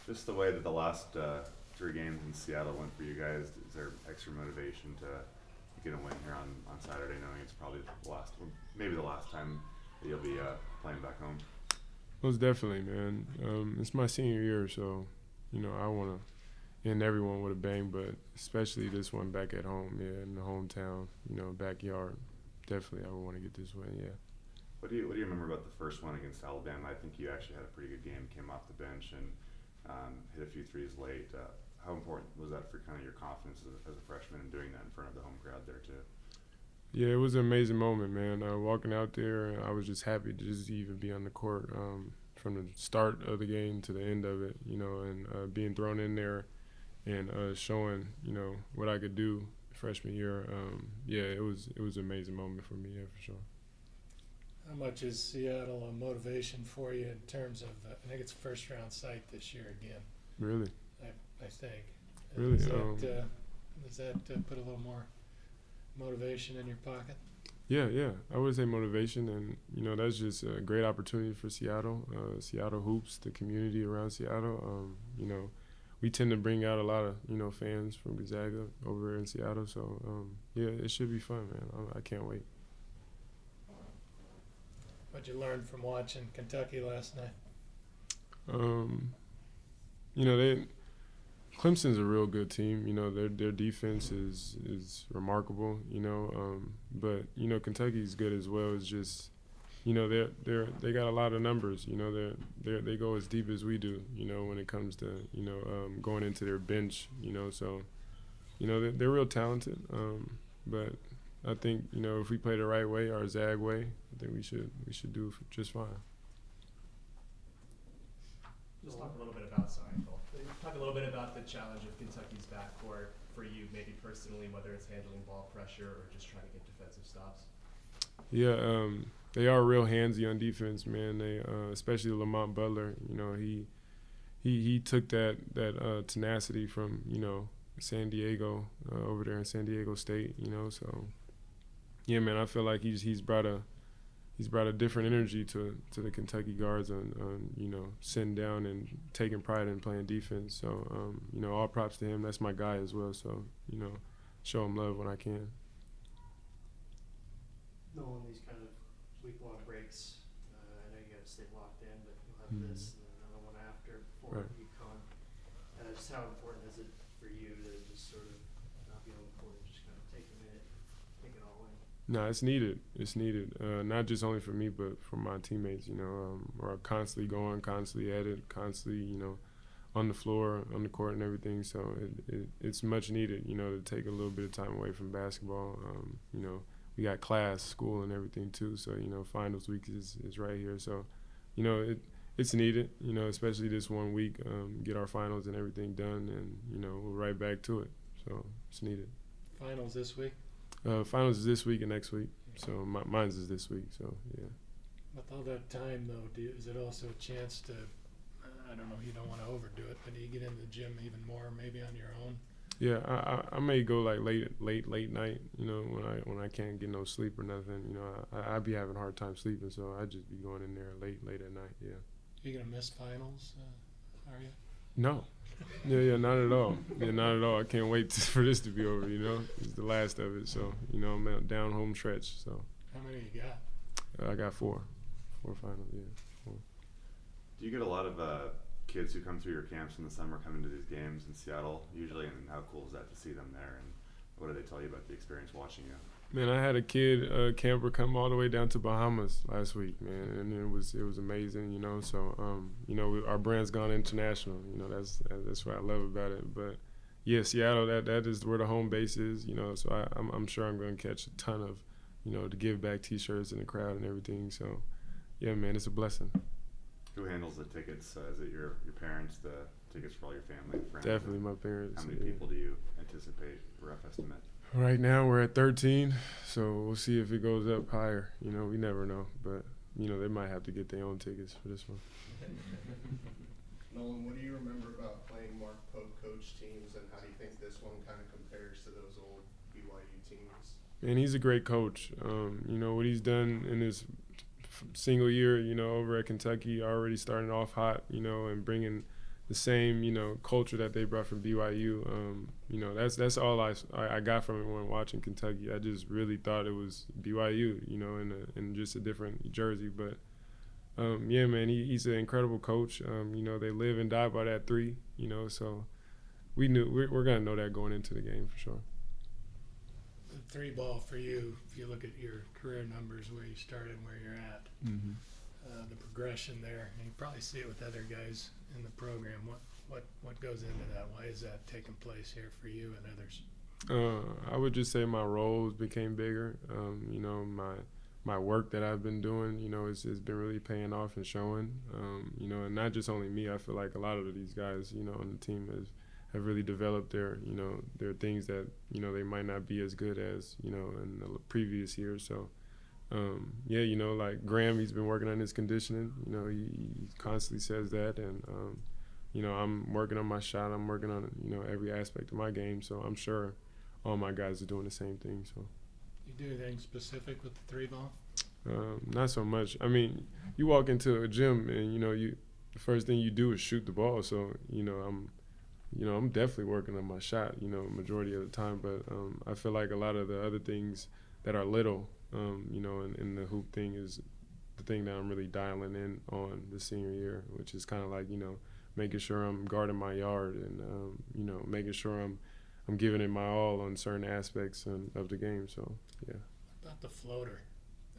Just the way that the last 3 games in Seattle went for you guys, is there extra motivation to get a win here on Saturday, knowing it's probably the last, or maybe the last time that you'll be playing back home? Most definitely, man. It's my senior year, so I want to end everyone with a bang, but especially this one back at home, in the hometown, backyard. Definitely, I would want to get this win, yeah. What do you remember about the first one against Alabama? I think you actually had a pretty good game, came off the bench and hit a few threes late. How important was that for kind of your confidence as a freshman and doing that in front of the home crowd there too? Yeah, it was an amazing moment, man. Walking out there, I was just happy to just even be on the court from the start of the game to the end of it, and being thrown in there and showing, what I could do freshman year. Yeah, it was an amazing moment for me, yeah, for sure. How much is Seattle a motivation for you in terms of, I think it's a first-round site this year again, Really? I think. Really? Does that put a little more motivation in your pocket? Yeah. I would say motivation, and that's just a great opportunity for Seattle. Seattle hoops, the community around Seattle. We tend to bring out a lot of fans from Gonzaga over in Seattle. So yeah, it should be fun, man. I can't wait. What'd you learn from watching Kentucky last night? Clemson's a real good team. Their defense is remarkable. But Kentucky's good as well. It's just they got a lot of numbers. They go as deep as we do. When it comes to going into their bench. So they're real talented. But I think if we play the right way, our Zag way, I think we should do just fine. Just talk a little bit about Talk a little bit about the challenge of Kentucky's backcourt for you, maybe personally, whether it's handling ball pressure or just trying to get defensive stops. Yeah, they are real handsy on defense, man. They, especially Lamont Butler. He took that tenacity from San Diego over there in San Diego State. So yeah, man, I feel like he's brought a different energy to the Kentucky guards on sitting down and taking pride in playing defense. So all props to him. That's my guy as well. So show him love when I can. Nolan, these kind of week-long breaks, I know you got to stay locked in, but you'll have this and then another one after before UConn. Just how important is it for you to just sort of not be on the court and just kind of take a minute, take it all in? No, it's needed. It's needed. Not just only for me, but for my teammates. We're constantly going, constantly at it, constantly, on the floor, on the court, and everything. So it's much needed. To take a little bit of time away from basketball. We got class, school, and everything too. So finals week is right here. So it's needed. Especially this 1 week, get our finals and everything done, and we're right back to it. So it's needed. Finals this week? Finals is this week and next week, so mine's is this week. So yeah. With all that time though, is it also a chance to? I don't know. You don't want to overdo it, but do you get into the gym even more, maybe on your own? Yeah, I may go like late night. When I can't get no sleep or nothing. I be having a hard time sleeping, so I just be going in there late at night. Yeah. You gonna miss finals? Are you? No. Yeah, not at all. Yeah, not at all. I can't wait for this to be over, It's the last of it, so, I'm down home stretch, so. How many you got? I got 4. 4 finals, yeah. 4. Do you get a lot of kids who come through your camps in the summer coming to these games in Seattle usually, and how cool is that to see them there, and what do they tell you about the experience watching you? Man, I had a kid, camper, come all the way down to Bahamas last week, man, and it was amazing, So, our brand's gone international. That's what I love about it. But yeah, Seattle, that is where the home base is, So I'm sure I'm going to catch a ton of, to give back T-shirts in the crowd and everything. So yeah, man, it's a blessing. Who handles the tickets? Is it your parents? The tickets for all your family and friends? Definitely my parents. How many people do you anticipate? Rough estimate. Right now we're at 13, so we'll see if it goes up higher. We never know, but they might have to get their own tickets for this one. Nolan, what do you remember about playing Mark Pope coach teams, and how do you think this one kind of compares to those old BYU teams? And he's a great coach. What he's done in his single year, over at Kentucky, already starting off hot, and bringing the same, culture that they brought from BYU. That's all I got from it when watching Kentucky. I just really thought it was BYU, in just a different jersey. But yeah, man, he's an incredible coach. They live and die by that three. So we're gonna know that going into the game for sure. The three ball for you, if you look at your career numbers, where you started and where you're at, the progression there, and you probably see it with other guys in the program. What goes into that? Why is that taking place here for you and others? I would just say my roles became bigger. My work that I've been doing, it's been really paying off and showing. And not just only me. I feel like a lot of these guys, on the team have really developed their things that, they might not be as good as, in the previous years. So, like Graham, he's been working on his conditioning. He constantly says that. And, I'm working on my shot. I'm working on, every aspect of my game. So I'm sure all my guys are doing the same thing. So. You do anything specific with the three ball? Not so much. I mean, you walk into a gym and, the first thing you do is shoot the ball. So, I'm definitely working on my shot, majority of the time. But I feel like a lot of the other things that are little, and the hoop thing is the thing that I'm really dialing in on the senior year, which is kind of like, making sure I'm guarding my yard and, making sure I'm giving it my all on certain aspects of the game. So, yeah. About the floater.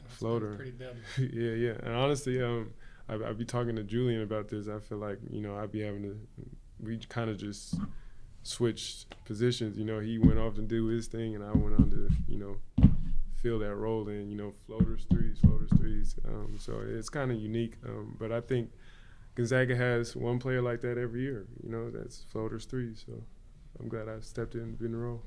That's Floater. pretty dumb. yeah. And honestly, I'd be talking to Julian about this. I feel like, I'd be having to – we kind of just switched positions. He went off and do his thing, and I went on to, fill that role in, floaters, threes. So it's kind of unique. But I think Gonzaga has one player like that every year, that's floaters, threes. So I'm glad I stepped in the role.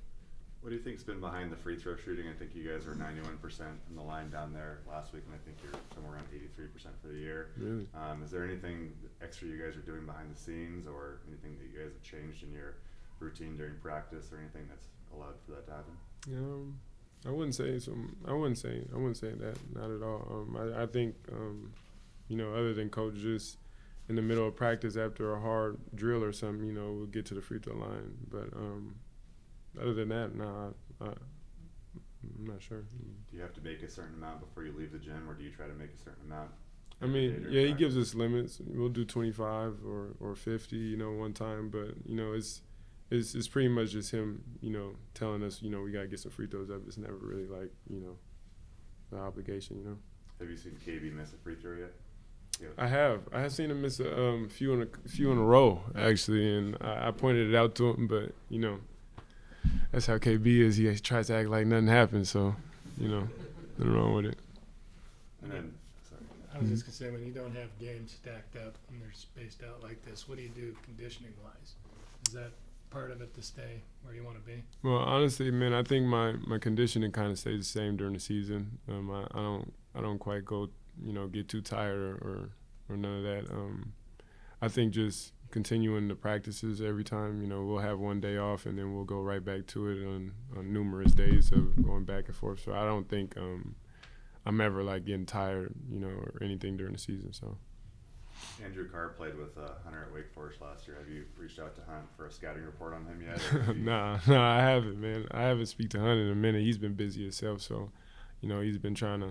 What do you think's been behind the free throw shooting? I think you guys were 91% from the line down there last week, and I think you're somewhere around 83% for the year. Really? Is there anything extra you guys are doing behind the scenes, or anything that you guys have changed in your routine during practice, or anything that's allowed for that to happen? I wouldn't say so. I wouldn't say that. Not at all. I think other than coach just in the middle of practice after a hard drill or something, we'll get to the free throw line. But other than that, no, I'm not sure. Do you have to make a certain amount before you leave the gym, or do you try to make a certain amount? I mean, yeah, he gives us limits. We'll do 25 or 50, one time. But, it's pretty much just him, telling us, we got to get some free throws up. It's never really like, the obligation, Have you seen KB miss a free throw yet? Yeah. I have seen him miss a few in a row, actually, and I pointed it out to him, but, that's how KB is. He tries to act like nothing happened, so, nothing wrong with it. And then, sorry. I was just going to say, when you don't have games stacked up and they're spaced out like this, what do you do conditioning-wise? Is that part of it to stay where you want to be? Well, honestly, man, I think my conditioning kind of stays the same during the season. I don't quite go, get too tired or none of that. I think just continuing the practices every time, we'll have one day off and then we'll go right back to it on numerous days of going back and forth. So I don't think I'm ever like getting tired, or anything during the season. So. Andrew Carr played with Hunter at Wake Forest last year. Have you reached out to Hunt for a scouting report on him yet? Nah, I haven't, man. I haven't speak to Hunt in a minute. He's been busy himself, so he's been trying to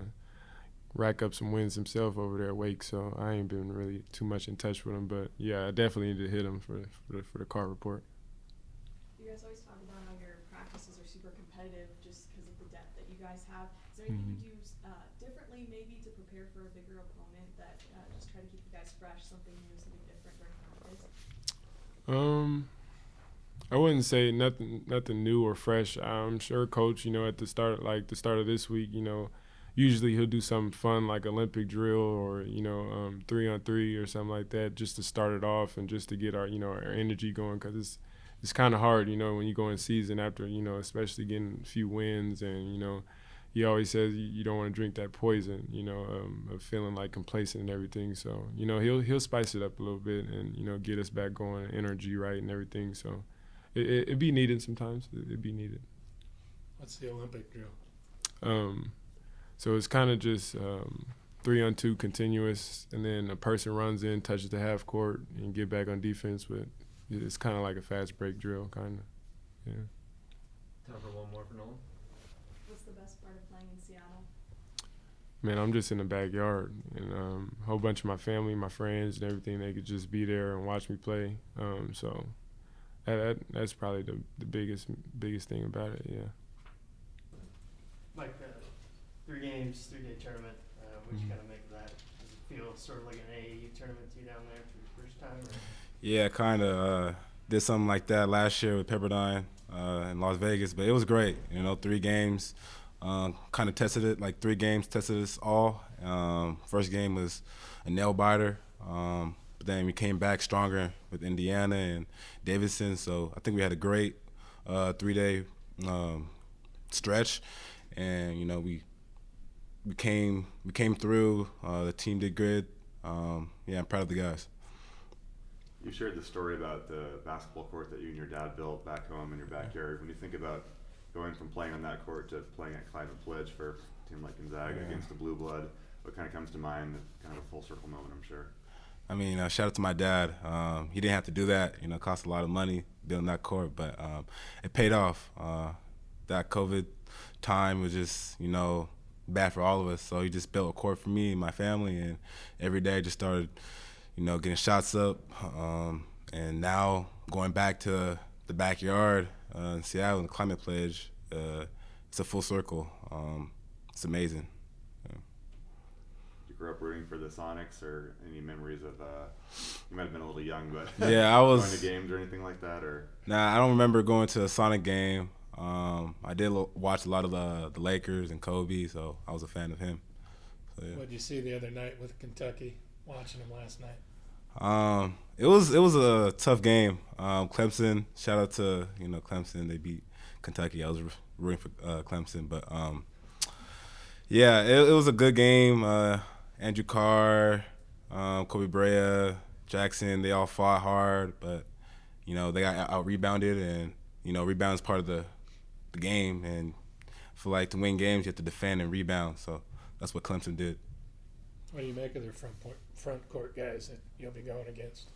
rack up some wins himself over there at Wake. So I ain't been really too much in touch with him, but yeah, I definitely need to hit him for the Carr report. You guys always talk about how your practices are super competitive just because of the depth that you guys have. Is there anything you do differently maybe to prepare for a bigger opponent that just try to keep you guys fresh, something new, something different during practice? I wouldn't say nothing new or fresh. I'm sure Coach, at the start of this week, usually he'll do something fun like Olympic drill or 3-on-3 or something like that, just to start it off and just to get our our energy going, because it's kind of hard when you go in season after especially getting a few wins, and he always says you don't want to drink that poison of feeling like complacent and everything. So he'll spice it up a little bit and get us back going, energy right and everything. So it'd be needed sometimes. It'd be needed. What's the Olympic drill? So it's kind of just 3-on-2 continuous, and then a person runs in, touches the half court, and get back on defense. But it's kind of like a fast break drill, kind of. Yeah. Time for one more for Nolan. What's the best part of playing in Seattle? Man, I'm just in the backyard, and a whole bunch of my family, my friends, and everything, they could just be there and watch me play. So that's probably the biggest thing about it. Yeah. Mike, 3 games, 3-day tournament. What'd you kind of make of that? Does it feel sort of like an AAU tournament to you down there for your first time? Or? Yeah, kind of did something like that last year with Pepperdine in Las Vegas, but it was great. 3 games, kind of tested it. Like 3 games tested us all. First game was a nail biter, but then we came back stronger with Indiana and Davidson. So I think we had a great 3-day stretch, and we came through. The team did good. Yeah, I'm proud of the guys. You shared the story about the basketball court that you and your dad built back home in your backyard. When you think about going from playing on that court to playing at Climate Pledge for a team like Gonzaga against the Blue Blood, what kind of comes to mind? Kind of a full circle moment, I'm sure. I mean, shout out to my dad. He didn't have to do that. It cost a lot of money building that court, but it paid off. That COVID time was just, bad for all of us. So he just built a court for me and my family, and every day I just started, getting shots up. And now going back to the backyard in Seattle, in the Climate Pledge, it's a full circle. It's amazing. Yeah. You grew up rooting for the Sonics, or any memories of? You might have been a little young, but yeah, I was going to games or anything like that, or? Nah, I don't remember going to a Sonic game. I did watch a lot of the Lakers and Kobe, so I was a fan of him. So, yeah. What did you see the other night with Kentucky? Watching them last night. It was a tough game. Clemson, shout out to Clemson. They beat Kentucky. I was rooting for Clemson, but yeah, it was a good game. Andrew Carr, Kobe Brea, Jackson, they all fought hard, but they got out rebounded, and rebound is part of the game, and I feel like to win games you have to defend and rebound. So that's what Clemson did. What do you make of their front court guys that you'll be going against?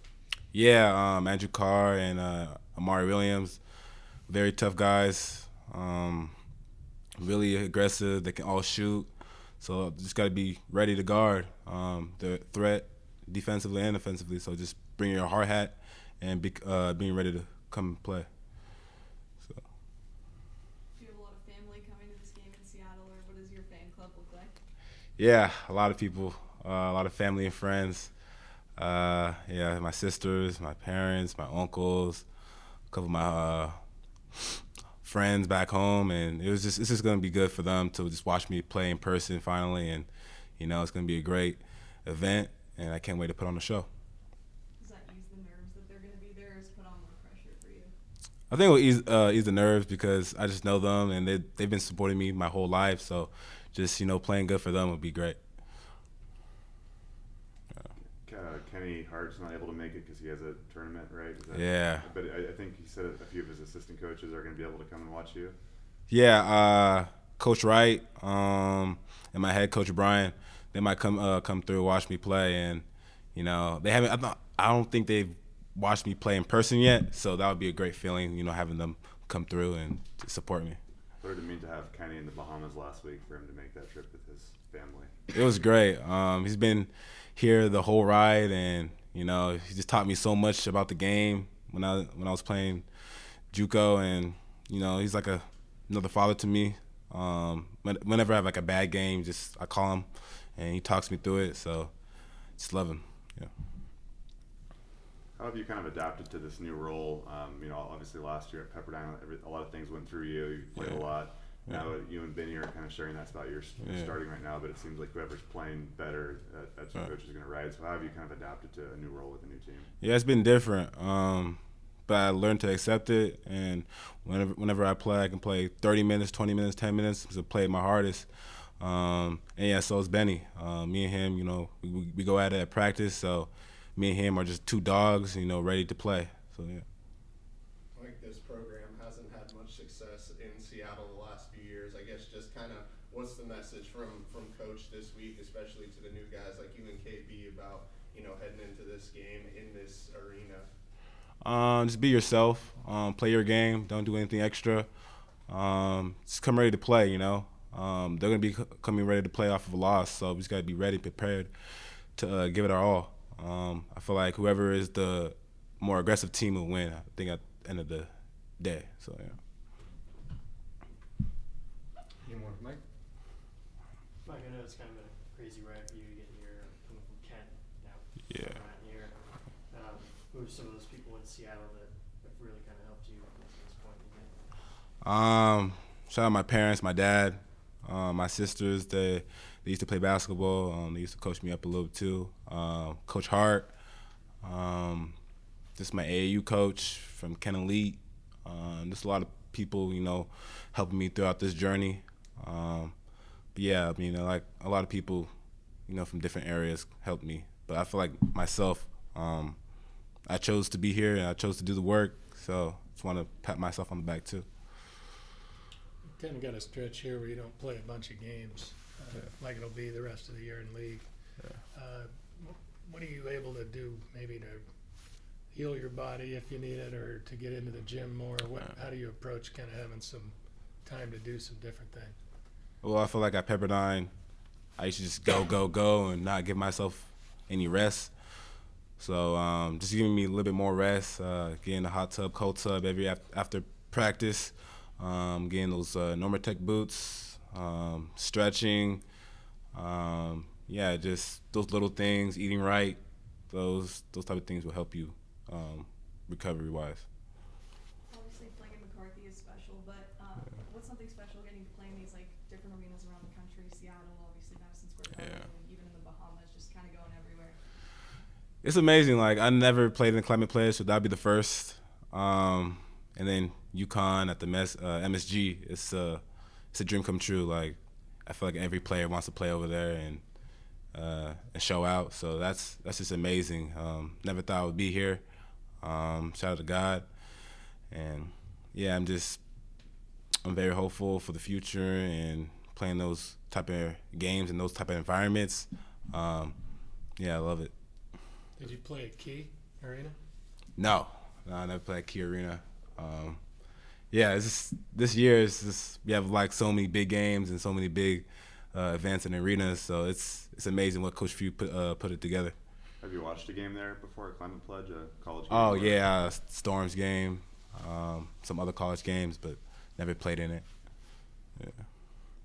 Yeah, Andrew Carr and Amari Williams, very tough guys, really aggressive. They can all shoot, so just got to be ready to guard the threat defensively and offensively. So just bring your hard hat and being ready to come play. So. Do you have a lot of family coming to this game in Seattle, or what does your fan club look like? Yeah, a lot of people, a lot of family and friends. Yeah, my sisters, my parents, my uncles, a couple of my friends back home, and it's just going to be good for them to just watch me play in person finally, and it's going to be a great event, and I can't wait to put on the show. Does that ease the nerves that they're going to be there, or does it put on more pressure for you? I think it will ease the nerves because I just know them, and they've been supporting me my whole life, so just playing good for them would be great. Kenny Hart's not able to make it because he has a tournament, right? Yeah. But I think he said a few of his assistant coaches are going to be able to come and watch you. Yeah, Coach Wright and my head coach Brian, they might come through and watch me play, and they haven't. I don't think they've watched me play in person yet, so that would be a great feeling, having them come through and support me. What did it mean to have Kenny in the Bahamas last week for him to make that trip with his family? It was great. He's been here the whole ride, and he just taught me so much about the game when I was playing JUCO, and he's like another father to me. Whenever I have like a bad game, I call him, and he talks me through it. So just love him. Yeah. How have you kind of adapted to this new role? Obviously last year at Pepperdine, a lot of things went through you. You played a lot. Now you and Benny are kind of sharing that spot. You're starting right now, but it seems like whoever's playing better at your coach is going to rise. So how have you kind of adapted to a new role with a new team? Yeah, it's been different, but I learned to accept it. And whenever I play, I can play 30 minutes, 20 minutes, 10 minutes to play my hardest. And yeah, so is Benny. Me and him, we go at it at practice. So me and him are just two dogs, ready to play. So yeah. Like this program hasn't had much success in Seattle the last few years. I guess just kind of what's the message from coach this week, especially to the new guys like you and KB about, you know, heading into this game in this arena? Just be yourself. Play your game. Don't do anything extra. Just come ready to play, you know. They're going to be coming ready to play off of a loss, so we just got to be ready, prepared to give it our all. I feel like whoever is the more aggressive team will win, I think, at the end of the day. So, yeah. Any more for Mike? Mike, I know it's kind of a crazy ride for you getting your coming from Kent now. Yeah. Around here. Who are some of those people in Seattle that have really kind of helped you up to this point in the game? Shout out my parents, my dad, my sisters. They used to play basketball. They used to coach me up a little too. Coach Hart. Just my AAU coach from Kent Elite. Just a lot of people, you know, helping me throughout this journey. But yeah, I mean, like a lot of people, you know, from different areas helped me. But I feel like myself, I chose to be here and I chose to do the work. So just want to pat myself on the back too. Kind of got a stretch here where you don't play a bunch of games, like it'll be the rest of the year in league. What are you able to do maybe to heal your body if you need it, or to get into the gym more? How do you approach kind of having some time to do some different things? Well, I feel like at Pepperdine, I used to just go, and not give myself any rest. So just giving me a little bit more rest, getting the hot tub, cold tub every after practice, getting those Normatec boots, stretching, yeah, just those little things, eating right, those type of things will help you recovery-wise. Obviously, playing in McCarthy is special, but what's something special getting to play in these like different arenas around the country? Seattle, obviously, Madison Square Garden, and even in the Bahamas, just kind of going everywhere. It's amazing. Like, I never played in the Climate Pledge, so that'd be the first. And then UConn at the MSG, it's a dream come true. Like, I feel like every player wants to play over there and show out. So that's just amazing. Never thought I would be here. Shout out to God. And yeah, I'm very hopeful for the future and playing those type of games and those type of environments. Yeah, I love it. Did you play at Key Arena? No, I never played at Key Arena. Yeah, it's just, this year we have like so many big games and so many big events and arenas. So it's amazing what Coach Few put it together. Have you watched a game there before, a Climate Pledge, a college game? Oh yeah, Storms game, some other college games, but never played in it. Yeah.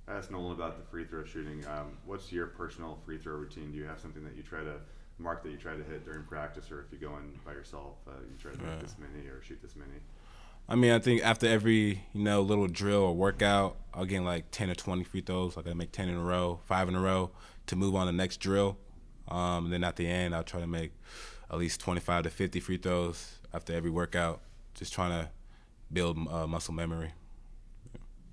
I asked Nolan about the free throw shooting. What's your personal free throw routine? Do you have something that you try to mark that you try to hit during practice, or if you go in by yourself, you try to make this many or shoot this many? I mean, I think after every, little drill or workout, I'll get like 10 or 20 free throws. Like I make 10 in a row, 5 in a row to move on to the next drill. And then at the end, I'll try to make at least 25 to 50 free throws after every workout, just trying to build muscle memory.